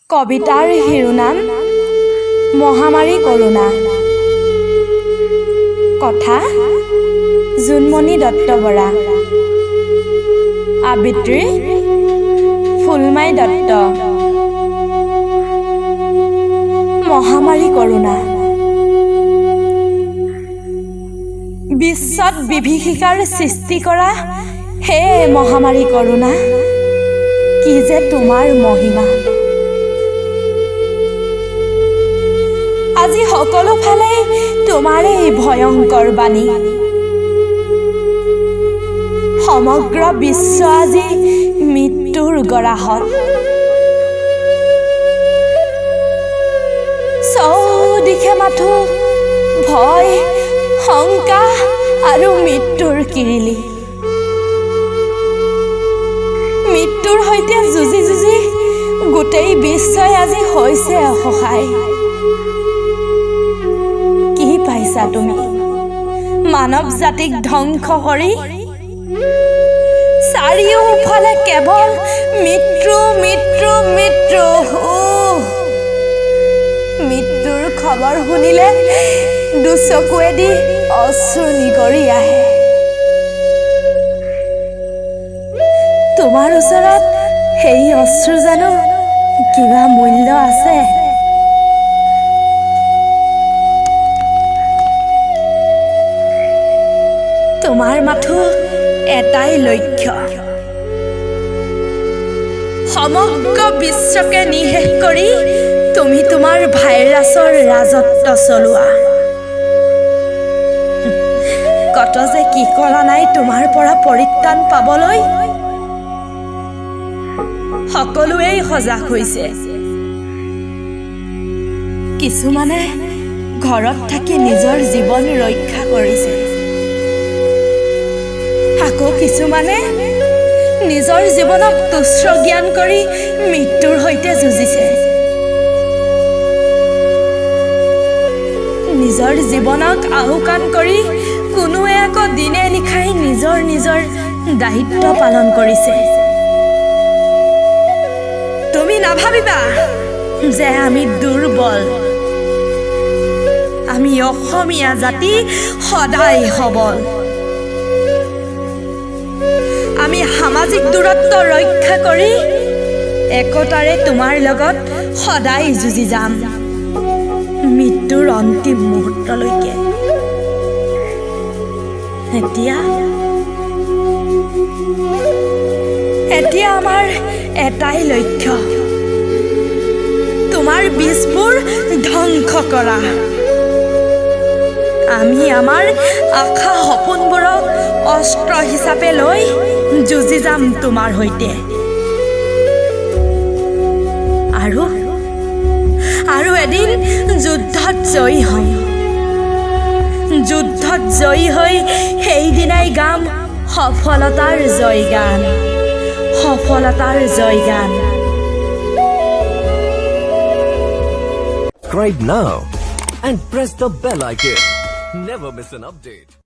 কবিতাৰ শিৰোনাম মহামাৰী কৰোণা। কথা জোনমণি দত্ত বৰা। আবৃত্তি ফুলমাই দত্ত। মহামাৰী কৰোণা। বিশ্বত বিভীষিকাৰ সৃষ্টি কৰা হে মহামাৰী কৰোণা, কি যে তোমাৰ মহিমা। আজি সকলো ফালে তোমাৰে ভয়ংকৰ বাণী। সমগ্ৰ বিশ্ব আজি মৃত্যুৰ গৰাহত। চৌদিশে মাথো ভয়, শংকা আৰু মৃত্যুৰ কিৰিলি। মৃত্যুৰ সৈতে যুঁজি যুঁজি গোটেই বিশ্বই আজি হৈছে অসহায়। কি পাইছা তুমি মানৱ জাতিক ধ্বংস কৰি? চাৰিওফালে কেৱল মৃত্যু মৃত্যু মৃত্যু। মৃত্যুৰ খবৰ শুনিলে দুচকুৱেদি অশ্ৰু নিগৰি আহে। তোমাৰ ওচৰত সেই অশ্ৰু জানো কিবা মূল্য আছে? তোমাৰ মাথো এটাই লক্ষ্য, সমগ্ৰ বিশ্বকে নিঃশেষ কৰি তুমি তোমাৰ ভাইৰাছৰ ৰাজত্ব চলোৱা। কত যে কি কৰা নাই তোমাৰ পৰা পৰিত্ৰাণ পাবলৈ। সকলোৱেই সজাগ হৈছে। কিছুমানে ঘৰত থাকি নিজৰ জীৱন ৰক্ষা কৰিছে, আকৌ কিছুমানে নিজৰ জীৱনক তুচ্ছ জ্ঞান কৰি মৃত্যুৰ সৈতে যুঁজিছে। নিজৰ জীৱনক আহুকান কৰি কোনোৱে আকৌ দিনে নিশাই নিজৰ নিজৰ দায়িত্ব পালন কৰিছে। তুমি নাভাবিবা যে আমি দুৰ্বল। আমি অসমীয়া জাতি সদায় সবল। আমি সামাজিক দূৰত্ব ৰক্ষা কৰি একতাৰে তোমাৰ লগত সদায় যুঁজি যাম মৃত্যুৰ অন্তিম মুহূৰ্তলৈকে। এতিয়া আমাৰ এটাই লক্ষ্য, তোমাৰ বীজবোৰ ধ্বংস কৰা। আমি আমাৰ আশা সপোনবোৰক অস্ত্ৰ হিচাপে লৈ যুঁজি যাম তোমাৰ সৈতে। আৰু এদিন যুদ্ধত জয়ী হ'ম। যুদ্ধত জয়ী হৈ সেইদিনাই গাম সফলতাৰ জয়গান, সফলতাৰ জয়গান। Subscribe now and press the bell icon. Never miss an update.